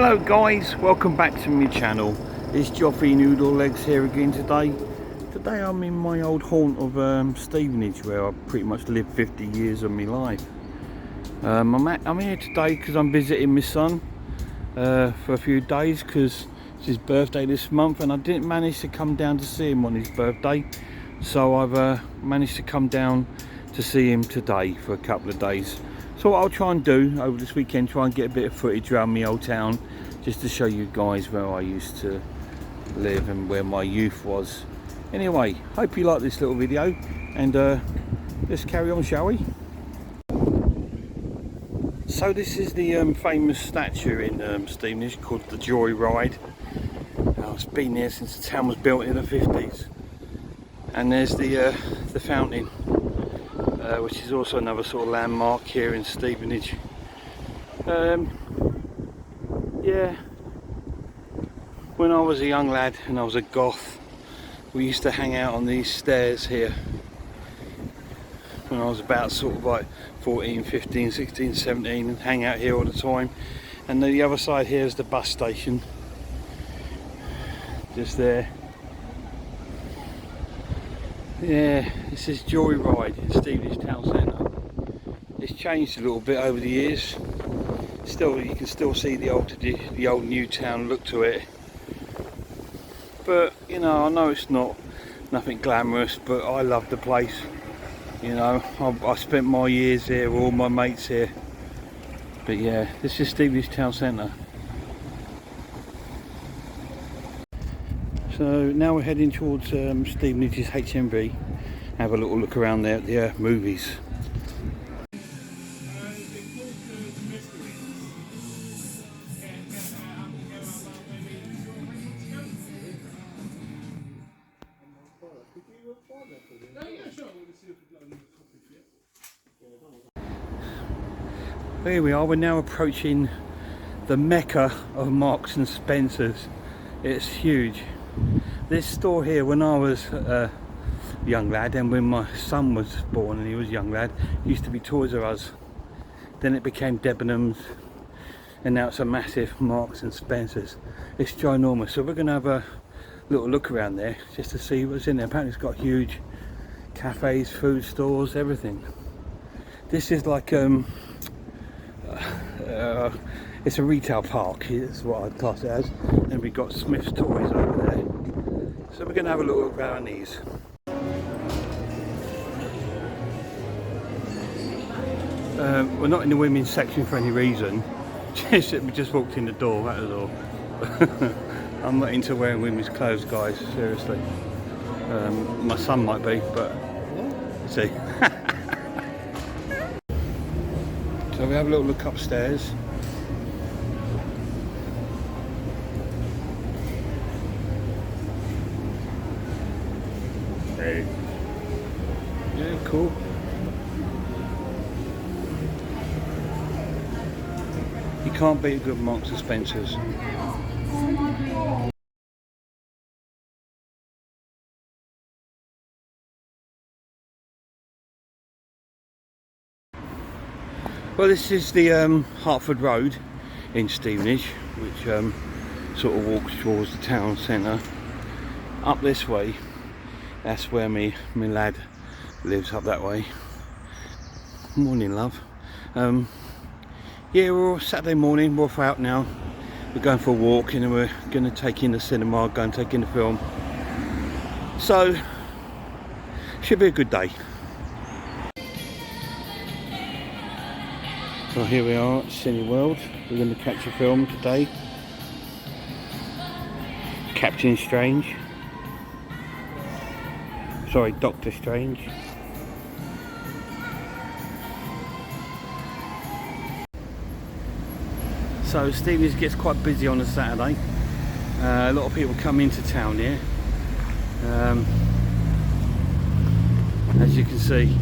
Hello guys, welcome back to my channel. It's Joffy Noodlelegs here again today. Today I'm in my old haunt of Stevenage, where I pretty much lived 50 years of my life. I'm here today because I'm visiting my son for a few days, because it's his birthday this month and I didn't manage to come down to see him on his birthday. So I've managed to come down to see him today for a couple of days. So what I'll try and do over this weekend, try and get a bit of footage around my old town, just to show you guys where I used to live and where my youth was. Anyway, hope you like this little video, and let's carry on, shall we? So this is the famous statue in Stevenage called the Joy Ride. It's been there since the town was built in the 50s. And there's the fountain, which is also another sort of landmark here in Stevenage. Yeah, when I was a young lad and I was a goth, we used to hang out on these stairs here when I was about sort of like 14, 15, 16, 17, and hang out here all the time. And the other side here is the bus station, just there. Yeah, this is Joy Ride in Stevenage Town Centre. It's changed a little bit over the years. Still, you can still see the old new town look to it. But you know, I know it's not nothing glamorous, but I love the place. You know, I spent my years here with all my mates here. But yeah, this is Stevenage Town Centre. So now we're heading towards Stevenage's HMV. Have a little look around there at the movies. Here we are, we're now approaching the Mecca of Marks and Spencer's. It's huge. This store here, when I was a young lad and when my son was born and he was a young lad, used to be Toys R Us. Then it became Debenhams, and now it's a massive Marks and Spencer's. It's ginormous, so we're going to have a little look around there just to see what's in there. Apparently it's got huge cafes, food stores, everything. This is like it's a retail park, is what I'd class it as, and we've got Smith's Toys over there. So we're going to have a look around these. We're not in the women's section for any reason. We just walked in the door, that was all. I'm not into wearing women's clothes, guys, seriously. My son might be, but see. So we have a little look upstairs. Hey. Yeah, cool. You can't beat a good Marks and Spencer's. Well, this is the Hertford Road in Stevenage, which sort of walks towards the town centre. Up this way, that's where my lad lives, up that way. Morning, love. Yeah, we're all Saturday morning, we're off out now. We're going for a walk and then we're going to take in the cinema, go and take in the film. So, should be a good day. So here we are at Cineworld. We're going to catch a film today. Captain Strange. Sorry, Doctor Strange. So Stevenage gets quite busy on a Saturday. A lot of people come into town here. As you can see,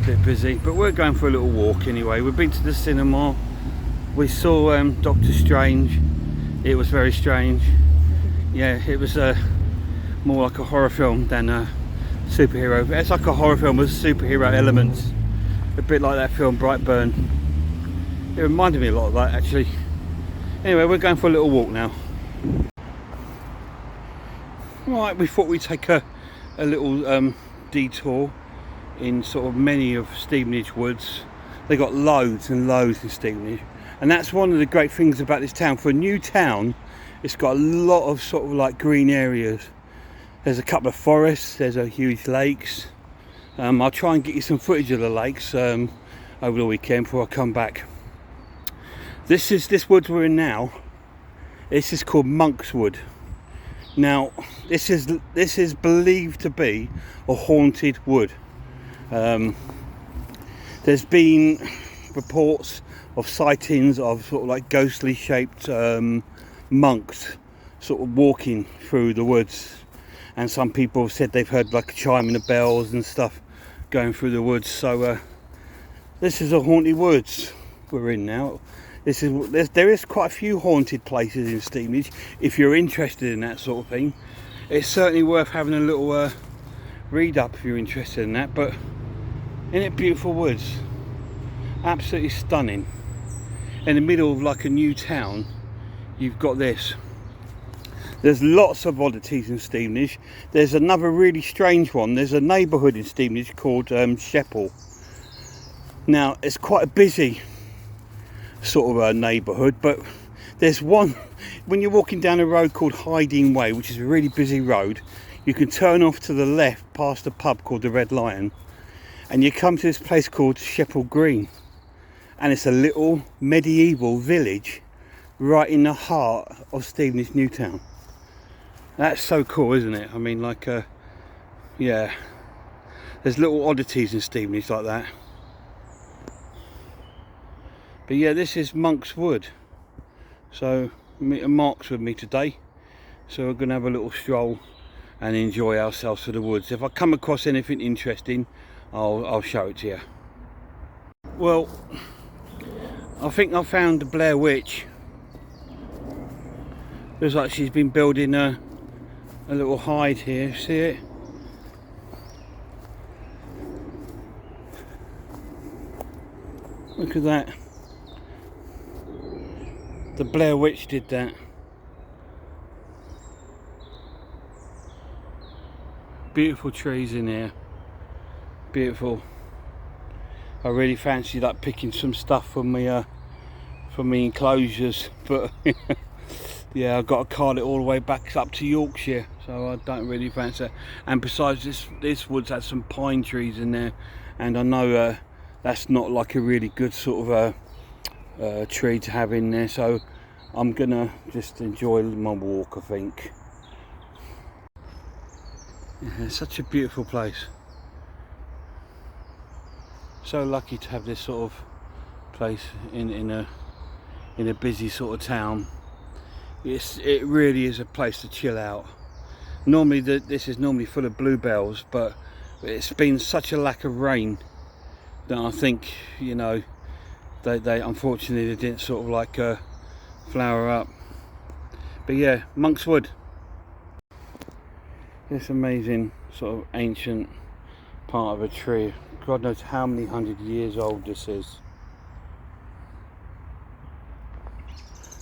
a bit busy, but we're going for a little walk anyway. We've been to the cinema. We saw Doctor Strange. It was very strange. Yeah, it was more like a horror film than a superhero. It's like a horror film with superhero elements, a bit like that film Brightburn. It reminded me a lot of that, actually. Anyway, we're going for a little walk now. Right, we thought we'd take a little detour in sort of many of Stevenage woods. They got loads and loads in Stevenage, and that's one of the great things about this town. For a new town, it's got a lot of sort of like green areas. There's a couple of forests, there's a huge lakes. I'll try and get you some footage of the lakes over the weekend before I come back. This woods we're in now, this is called Monkswood. Now this is believed to be a haunted wood. There's been reports of sightings of sort of like ghostly shaped monks sort of walking through the woods, and some people have said they've heard like a chiming of bells and stuff going through the woods. So this is a haunted woods we're in now. There is quite a few haunted places in Stevenage. If you're interested in that sort of thing, it's certainly worth having a little read up if you're interested in that. But isn't it beautiful woods? Absolutely stunning. In the middle of like a new town, you've got this. There's lots of oddities in Stevenage. There's another really strange one. There's a neighbourhood in Stevenage called Sheppel. Now it's quite a busy sort of a neighbourhood, but there's one when you're walking down a road called Hiding Way, which is a really busy road. You can turn off to the left past a pub called the Red Lion, and you come to this place called Sheppel Green, and it's a little medieval village right in the heart of Stevenage New Town. That's so cool, isn't it? I mean, like yeah, there's little oddities in Stevenage like that. But yeah, this is Monkswood. So Mark's with me today, so we're gonna have a little stroll and enjoy ourselves through the woods. If I come across anything interesting, I'll show it to you. Well, I think I found the Blair Witch. Looks like she's been building a little hide here. See it? Look at that. The Blair Witch did that. Beautiful trees in here. Beautiful. I really fancy like picking some stuff from me enclosures, but yeah, I've got to cart it all the way back up to Yorkshire, so I don't really fancy it. And besides, this woods has some pine trees in there, and I know that's not like a really good sort of tree to have in there, so I'm gonna just enjoy my walk, I think. Yeah, it's such a beautiful place. So lucky to have this sort of place in a busy sort of town. It really is a place to chill out. Normally this is normally full of bluebells, but it's been such a lack of rain that I think, you know, they unfortunately they didn't sort of like flower up. But yeah, Monkswood. This amazing sort of ancient part of a tree. God knows how many 100 years old this is.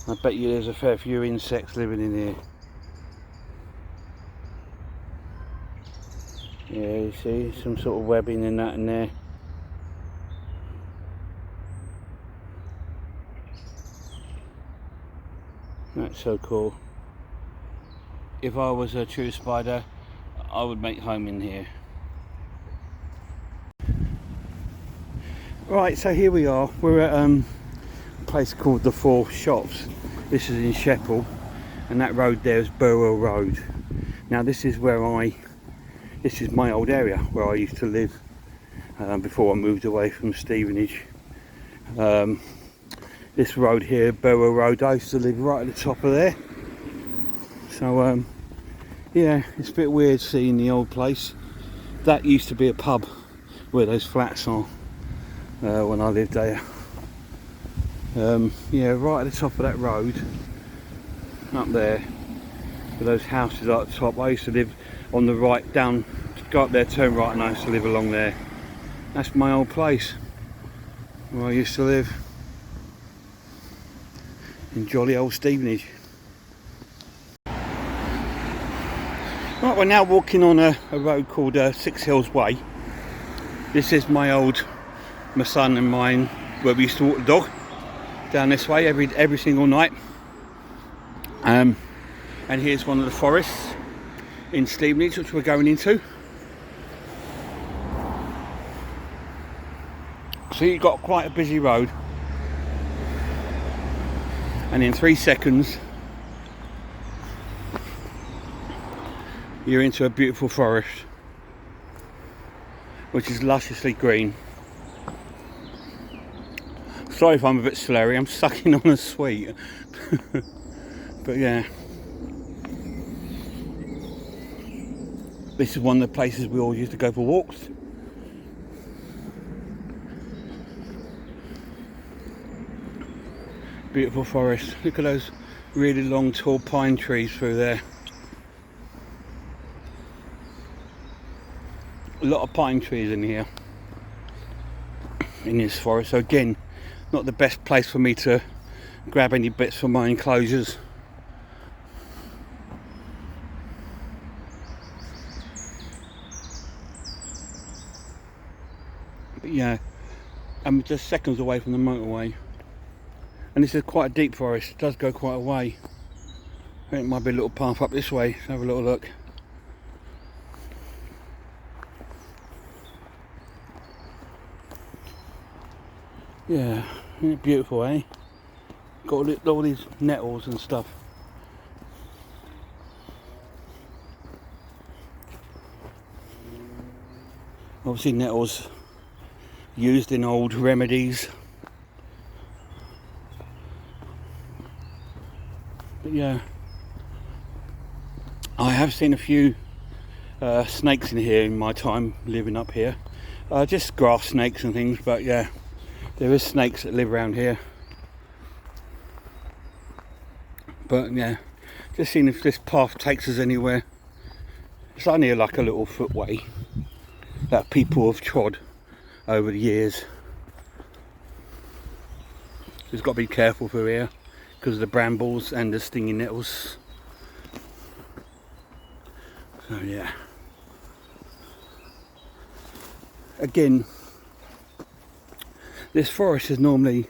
I bet you there's a fair few insects living in here. Yeah, you see some sort of webbing and that in there. That's so cool. If I was a true spider, I would make home in here. Right, so here we are. We're at a place called the Four Shops. This is in Sheppel, and that road there is Burwell Road. Now this is my old area where I used to live before I moved away from Stevenage. This road here, Burwell Road, I used to live right at the top of there. So yeah, it's a bit weird seeing the old place. That used to be a pub where those flats are when I lived there. Yeah, right at the top of that road, up there, with those houses at the top. I used to live on the right, down, go up there, turn right, and I used to live along there. That's my old place, where I used to live. in jolly old Stevenage. Right, we're now walking on a road called Six Hills Way. This is my son and mine, where we used to walk the dog down this way every single night. And here's one of the forests in Stevenage which we're going into. So you've got quite a busy road, and in 3 seconds you're into a beautiful forest which is lusciously green. Sorry if I'm a bit slurry, I'm sucking on a sweet. But yeah, this is one of the places we all used to go for walks. Beautiful forest. Look at those really long tall pine trees through there. A lot of pine trees in here, in this forest. So again, not the best place for me to grab any bits for my enclosures. But yeah, I'm just seconds away from the motorway, and this is quite a deep forest. It does go quite a way. I think it might be a little path up this way. Let's have a little look. Yeah, isn't it beautiful, eh? Got all these nettles and stuff. Obviously nettles used in old remedies. But yeah, I have seen a few snakes in here in my time living up here. Just grass snakes and things, but yeah, there is snakes that live around here. But yeah, just seeing if this path takes us anywhere. It's only like a little footway that people have trod over the years. Just got to be careful through here because of the brambles and the stinging nettles. So yeah, again, this forest is normally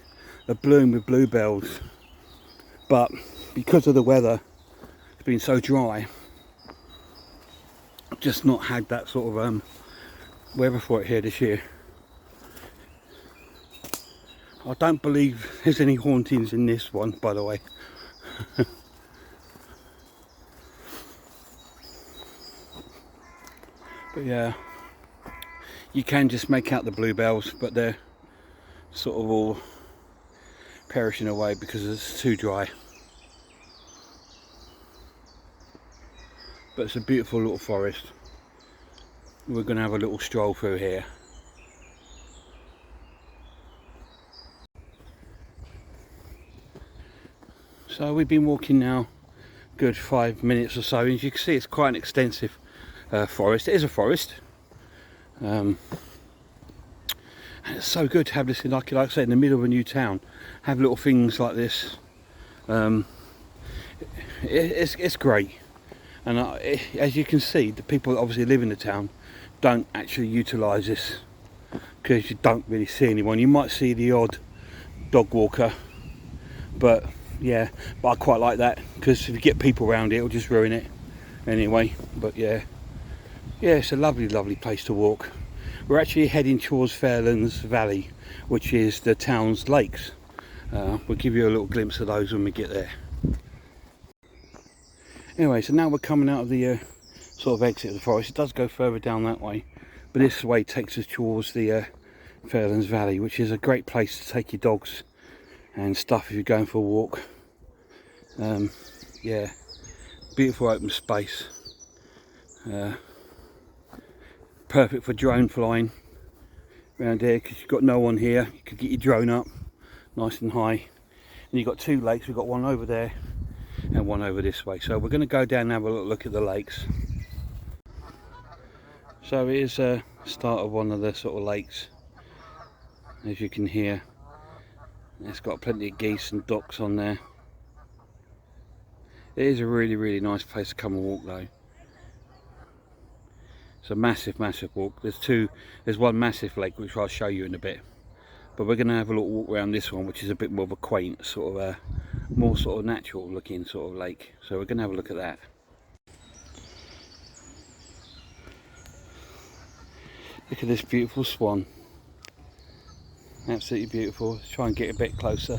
abloom with bluebells, but because of the weather, it's been so dry, I've just not had that sort of weather for it here this year. I don't believe there's any hauntings in this one, by the way. But yeah, you can just make out the bluebells, but they're sort of all perishing away because it's too dry. But it's a beautiful little forest. We're going to have a little stroll through here. So we've been walking now good 5 minutes or so, and as you can see, it's quite an extensive forest. It is a forest, and it's so good to have this, like I say, in the middle of a new town. Have little things like this. It's great, and as you can see, the people that obviously live in the town don't actually utilise this because you don't really see anyone. You might see the odd dog walker, but yeah, but I quite like that because if you get people around it, it'll just ruin it anyway. But yeah, it's a lovely place to walk. We're actually heading towards Fairlands Valley, which is the town's lakes. We'll give you a little glimpse of those when we get there. Anyway, so now we're coming out of the sort of exit of the forest. It does go further down that way, but this way takes us towards the Fairlands Valley, which is a great place to take your dogs and stuff if you're going for a walk. Yeah, beautiful open space, perfect for drone flying around here because you've got no one here. You could get your drone up nice and high, and you've got two lakes. We've got one over there and one over this way, so we're going to go down and have a look at the lakes. So it is a start of one of the sort of lakes, as you can hear. It's got plenty of geese and ducks on there. It is a really nice place to come and walk though. It's a massive walk. There's one massive lake which I'll show you in a bit. But we're going to have a little walk around this one, which is a bit more of a quaint, sort of more sort of natural looking sort of lake. So we're going to have a look at that. Look at this beautiful swan. Absolutely beautiful. Let's try and get a bit closer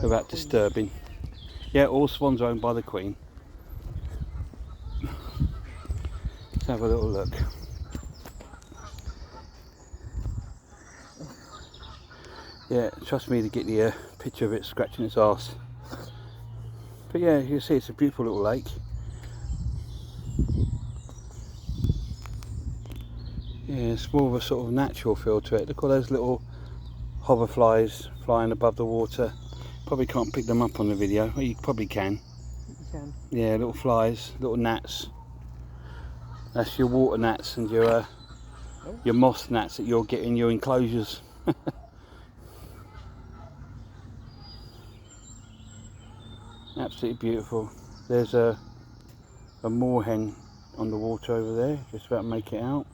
without disturbing. Yeah, all swans are owned by the Queen. Let's have a little look. Yeah, trust me to get the picture of it scratching its arse. But yeah, you can see it's a beautiful little lake. Yeah, it's more of a sort of natural feel to it. Look at all those little hoverflies flying above the water. Probably can't pick them up on the video. Well, you probably can. You can. Yeah, little flies, little gnats. That's your water gnats and your moss gnats that you'll get in your enclosures. Absolutely beautiful. There's a moorhen on the water over there, just about to make it out.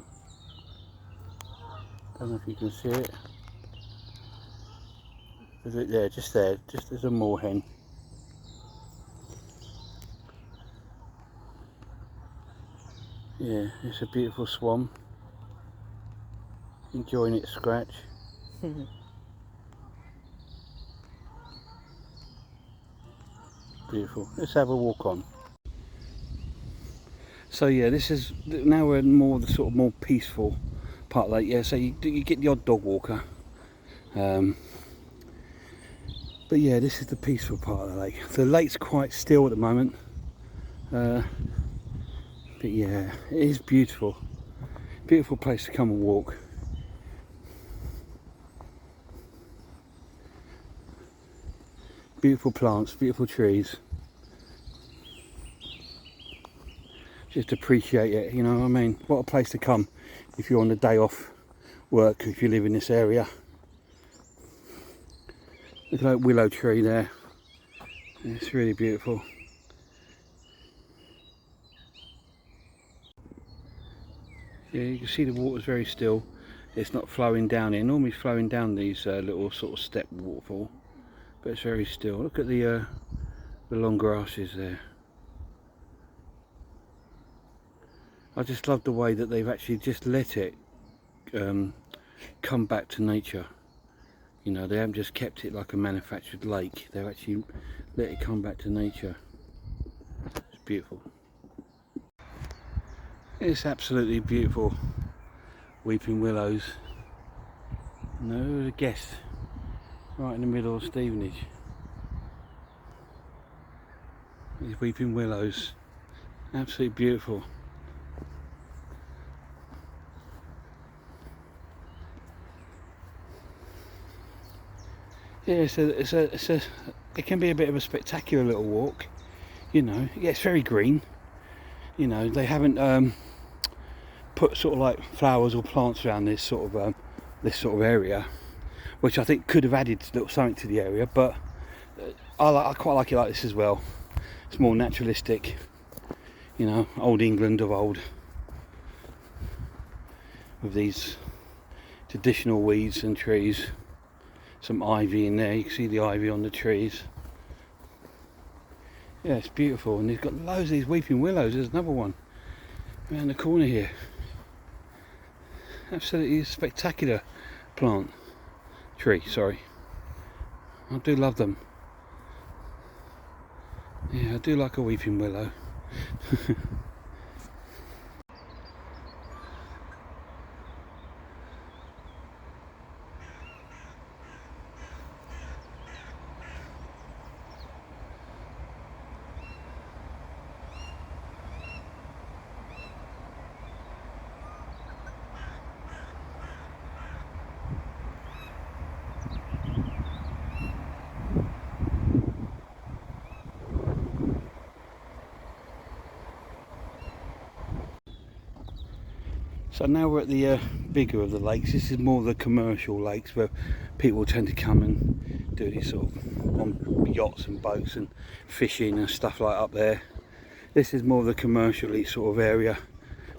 Don't know if you can see it. Is it there? Just there, just as a moorhen. Yeah, it's a beautiful swan. Enjoying its scratch. Beautiful. Let's have a walk on. So yeah, this is now we're in more the sort of more peaceful part of the lake. Yeah, so you get the odd dog walker, but yeah, this is the peaceful part of the lake. The lake's quite still at the moment, but yeah, it is beautiful. Beautiful place to come and walk. Beautiful plants, beautiful trees. Just appreciate it, you know what I mean? What a place to come if you're on a day off work, if you live in this area. Look at that willow tree there. It's really beautiful. Yeah, you can see the water's very still. It's not flowing down here. Normally it's flowing down these little sort of step waterfall, but it's very still. Look at the long grasses there. I just love the way that they've actually just let it come back to nature. You know, they haven't just kept it like a manufactured lake. They've actually let it come back to nature. It's beautiful. It's absolutely beautiful. Weeping willows. No, who would have guessed? Right in the middle of Stevenage. These weeping willows. Absolutely beautiful. Yeah, it can be a bit of a spectacular little walk, you know. Yeah, it's very green. You know, they haven't put sort of like flowers or plants around this sort of area, which I think could have added a little something to the area. But I quite like it like this as well. It's more naturalistic, you know, old England of old, with these traditional weeds and trees. Some ivy in there, you can see the ivy on the trees. Yeah, it's beautiful, and they've got loads of these weeping willows. There's another one around the corner here. Absolutely spectacular tree, sorry. I do love them. Yeah, I do like a weeping willow. So now we're at the bigger of the lakes. This is more of the commercial lakes where people tend to come and do these sort of on yachts and boats and fishing and stuff like up there. This is more of the commercially sort of area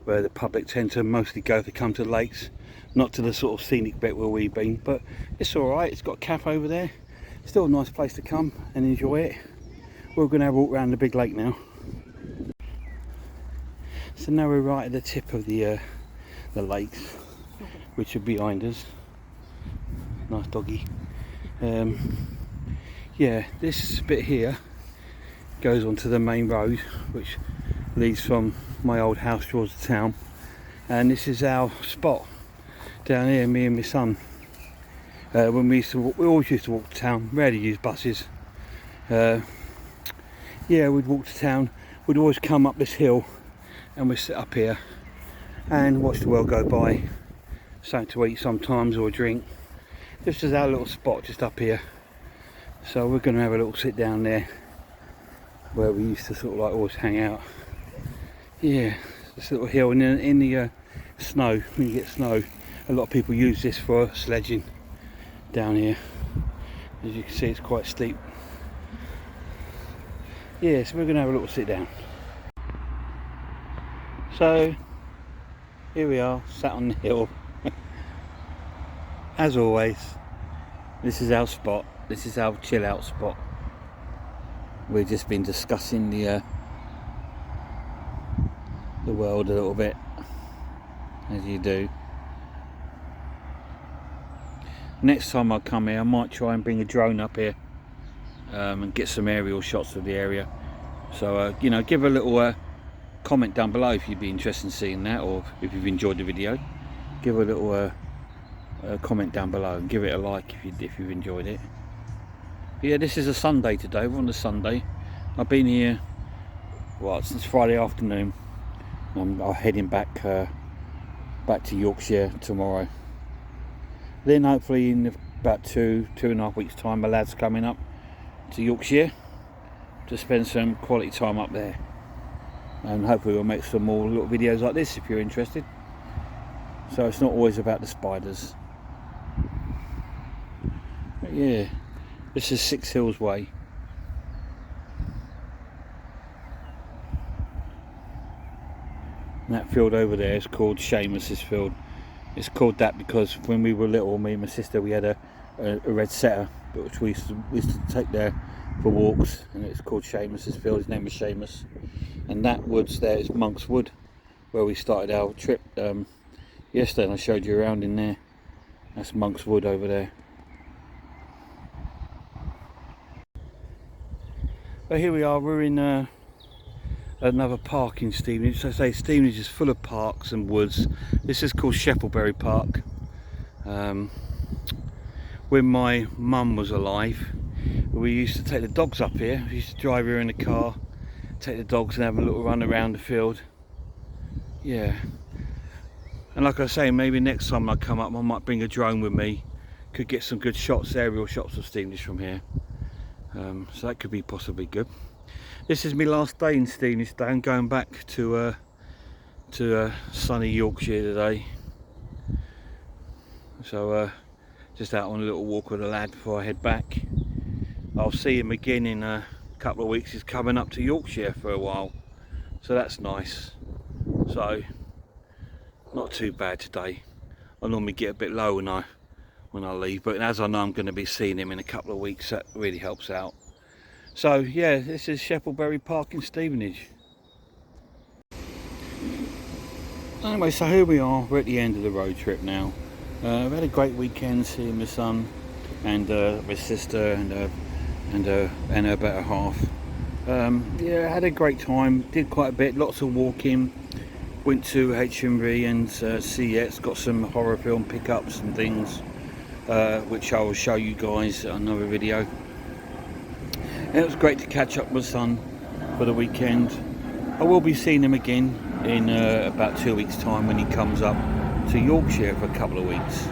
where the public tend to mostly go if they come to the lakes, not to the sort of scenic bit where we've been. But it's alright, it's got a cafe over there, still a nice place to come and enjoy it. We're going to have a walk around the big lake now. So now we're right at the tip of the lakes, which are behind us. Nice doggy. Yeah, this bit here goes onto the main road, which leads from my old house towards the town, and this is our spot down here, me and my son. When we used to walk, we always used to walk to town, rarely use buses. Yeah, we'd walk to town, we'd always come up this hill and we'd sit up here and watch the world go by, something to eat sometimes or a drink. This is our little spot just up here, so we're going to have a little sit down there where we used to sort of like always hang out. Yeah, this little hill, and in the snow, when you get snow, a lot of people use this for sledging down here. As you can see, it's quite steep. Yeah, so we're going to have a little sit down. So here we are, sat on the hill. As always, this is our spot, this is our chill out spot. We've just been discussing the world a little bit, as you do. Next time I come here, I might try and bring a drone up here and get some aerial shots of the area. So you know, give a little comment down below if you'd be interested in seeing that, or if you've enjoyed the video. Give a little comment down below and give it a like if you've enjoyed it. But yeah, this is a Sunday today. We're on a Sunday. I've been here since Friday afternoon. I'm heading back to Yorkshire tomorrow. Then hopefully in about 2.5 weeks time, my lad's coming up to Yorkshire to spend some quality time up there, and hopefully we'll make some more little videos like this if you're interested. So it's not always about the spiders. But yeah, this is Six Hills Way. And that field over there is called Seamus's Field. It's called that because when we were little, me and my sister, we had a red setter which we used to take there for walks, and it's called Seamus's Field. His name was Seamus. And that woods there is Monkswood, where we started our trip yesterday, and I showed you around in there. That's Monkswood over there. But here we are, we're in another park in Stevenage. So I say Stevenage is full of parks and woods. This is called Shepplebury Park. When my mum was alive, we used to take the dogs up here. We used to drive here in the car, take the dogs and have a little run around the field. Yeah, and like I say, maybe next time I come up I might bring a drone with me. Could get some good shots, aerial shots of Stevenage from here. So that could be possibly good. This is my last day in Stevenage today. I'm going back to sunny Yorkshire today. So just out on a little walk with the lad before I head back. I'll see him again in a couple of weeks. He's coming up to Yorkshire for a while, so that's nice. So not too bad today. I normally get a bit low when I leave, but as I know I'm going to be seeing him in a couple of weeks, that really helps out. So yeah, this is Shepplebury Park in Stevenage. Anyway, so here we are, we're at the end of the road trip now. I've had a great weekend seeing my son and my sister and her better half. Yeah, I had a great time, did quite a bit, lots of walking. Went to HMV and CX, got some horror film pickups and things, which I will show you guys in another video. And it was great to catch up with my son for the weekend. I will be seeing him again in about 2 weeks time when he comes up to Yorkshire for a couple of weeks.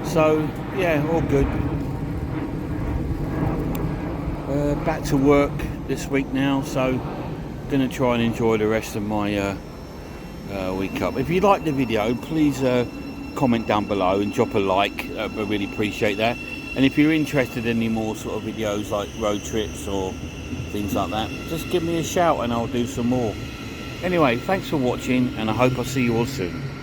So yeah, all good. Back to work this week now, so gonna try and enjoy the rest of my week up. If you like the video, please comment down below and drop a like. I really appreciate that. And if you're interested in any more sort of videos like road trips or things like that, just give me a shout and I'll do some more. Anyway, thanks for watching, and I hope I'll see you all soon.